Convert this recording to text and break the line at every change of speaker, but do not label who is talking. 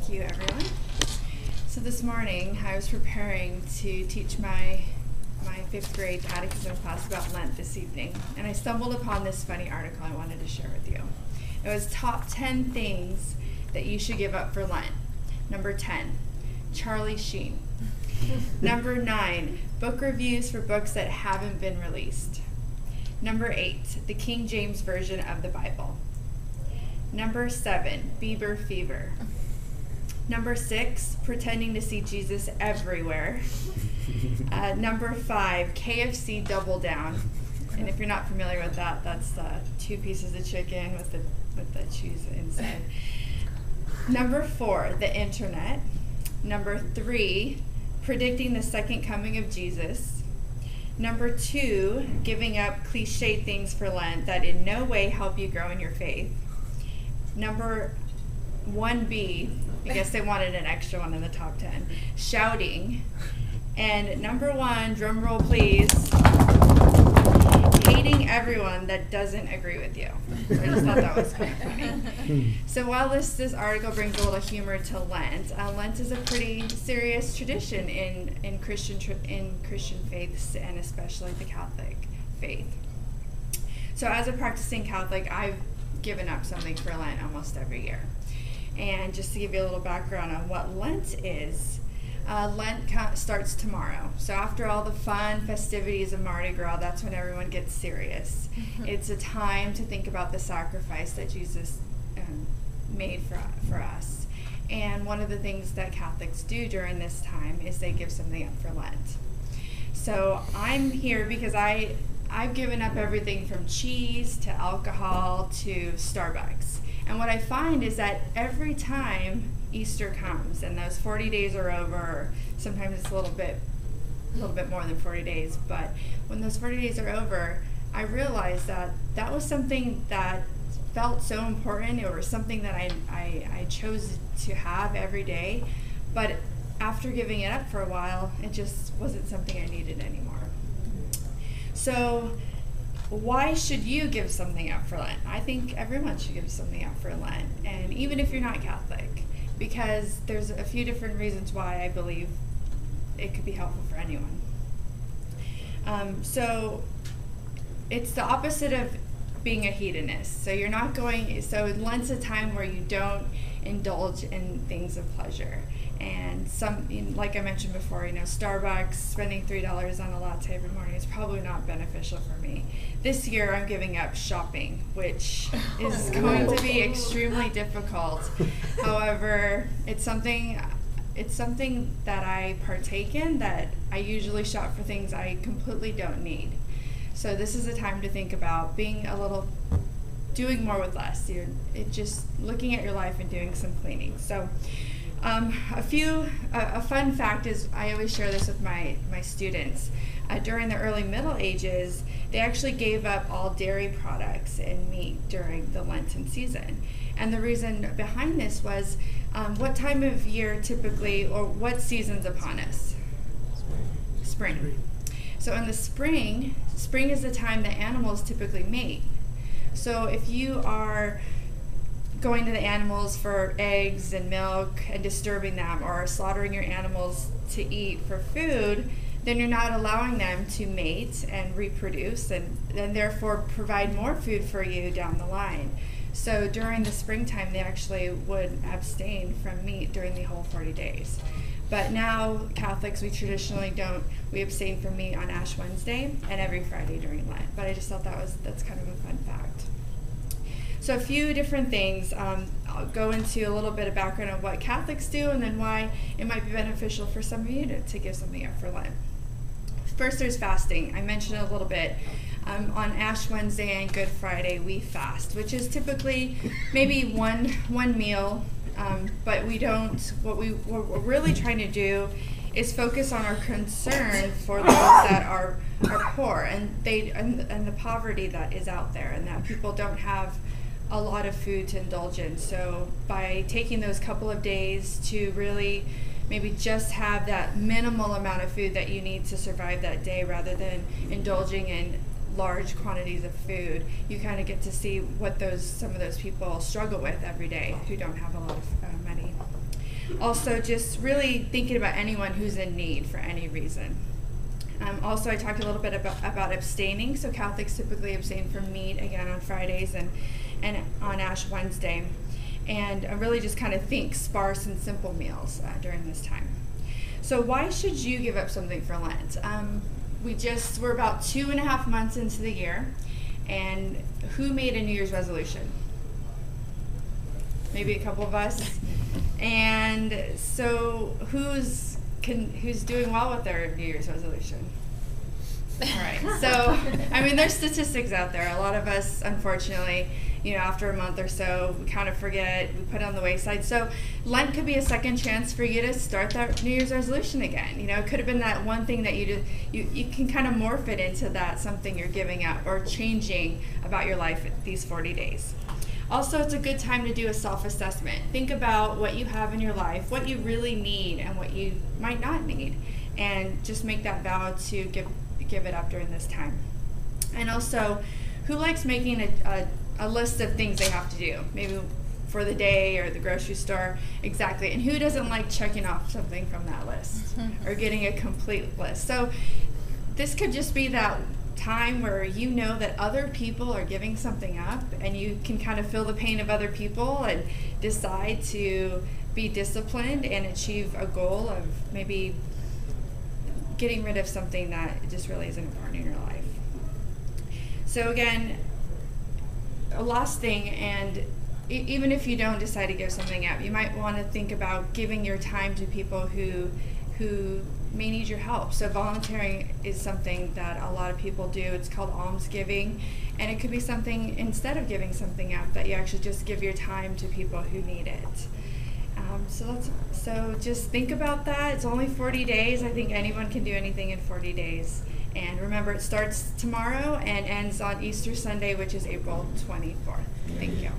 Thank you, everyone. So this morning, I was preparing to teach my 5th grade catechism class about Lent this evening, and I stumbled upon this funny article I wanted to share with you. It was top 10 things that you should give up for Lent. Number 10, Charlie Sheen. Number 9, book reviews for books that haven't been released. Number 8, the King James Version of the Bible. Number 7, Bieber fever. Number 6, pretending to see Jesus everywhere. Number 5, KFC Double Down. And if you're not familiar with that, that's 2 pieces of chicken with the cheese inside. Number 4, the internet. Number 3, predicting the second coming of Jesus. Number 2, giving up cliche things for Lent that in no way help you grow in your faith. Number 1B, I guess they wanted an extra one in the top 10, shouting. And number 1, drum roll please, hating everyone that doesn't agree with you. So I just thought that was kind of funny. So while this article brings a little humor to Lent, Lent is a pretty serious tradition in Christian faiths, and especially the Catholic faith. So as a practicing Catholic, I've given up something for Lent almost every year. And just to give you a little background on what Lent is, Lent starts tomorrow. So after all the fun festivities of Mardi Gras, that's when everyone gets serious. It's a time to think about the sacrifice that Jesus made for us. And one of the things that Catholics do during this time is they give something up for Lent. So I'm here because I've given up everything from cheese to alcohol to Starbucks. And what I find is that every time Easter comes and those 40 days are over, sometimes it's a little bit more than 40 days, but when those 40 days are over, I realized that was something that felt so important, or something that I chose to have every day, but after giving it up for a while, it just wasn't something I needed anymore. So why should you give something up for Lent? I think everyone should give something up for Lent, and even if you're not Catholic, because there's a few different reasons why I believe it could be helpful for anyone. So it's the opposite of being a hedonist. So Lent's a time where you don't indulge in things of pleasure. And like I mentioned before, Starbucks, spending $3 on a latte every morning is probably not beneficial for me. This year I'm giving up shopping, which is going to be extremely difficult. However, it's something that I partake in, that I usually shop for things I completely don't need. So this is a time to think about doing more with less. Just looking at your life and doing some cleaning. So a fun fact is, I always share this with my students. During the early Middle Ages, they actually gave up all dairy products and meat during the Lenten season. And the reason behind this was, what time of year typically, or what season's upon us? Spring. So in the spring is the time that animals typically mate. So if you are going to the animals for eggs and milk and disturbing them, or slaughtering your animals to eat for food, then you're not allowing them to mate and reproduce, and therefore provide more food for you down the line. So during the springtime, they actually would abstain from meat during the whole 40 days. But now Catholics, we traditionally don't. We abstain from meat on Ash Wednesday and every Friday during Lent. But I just thought that's kind of a fun fact. So a few different things. I'll go into a little bit of background on what Catholics do, and then why it might be beneficial for some of you to give something up for Lent. First, there's fasting. I mentioned it a little bit. On Ash Wednesday and Good Friday, we fast, which is typically maybe one meal, but we don't. What we're really trying to do is focus on our concern for those that are poor, and the poverty that is out there, and that people don't have a lot of food to indulge in. So by taking those couple of days to really maybe just have that minimal amount of food that you need to survive that day, rather than indulging in large quantities of food, you kind of get to see what some of those people struggle with every day who don't have a lot of money. Also, just really thinking about anyone who's in need for any reason. Also, I talked a little bit about abstaining. So Catholics typically abstain from meat, again, on Fridays and on Ash Wednesday. And really just kind of think sparse and simple meals during this time. So why should you give up something for Lent? We're about 2.5 months into the year, and who made a New Year's resolution? Maybe a couple of us. And so who's doing well with their New Year's resolution? All right. So, I mean, there's statistics out there. A lot of us, unfortunately, after a month or so, we kind of forget, we put it on the wayside. So Lent could be a second chance for you to start that New Year's resolution again. It could have been that one thing that you can kind of morph it into that something you're giving up or changing about your life these 40 days. Also, it's a good time to do a self-assessment. Think about what you have in your life, what you really need and what you might not need, and just make that vow to give it up during this time. And also, who likes making a list of things they have to do, maybe for the day or the grocery store? Exactly. And who doesn't like checking off something from that list or getting a complete list? So this could just be that time where you know that other people are giving something up, and you can kind of feel the pain of other people and decide to be disciplined and achieve a goal of maybe getting rid of something that just really isn't important in your life. So again, a last thing, and even if you don't decide to give something up, you might want to think about giving your time to people who may need your help. So volunteering is something that a lot of people do. It's called almsgiving, and it could be something, instead of giving something up, that you actually just give your time to people who need it. So just think about that. It's only 40 days. I think anyone can do anything in 40 days. And remember, it starts tomorrow and ends on Easter Sunday, which is April 24th. Thank you.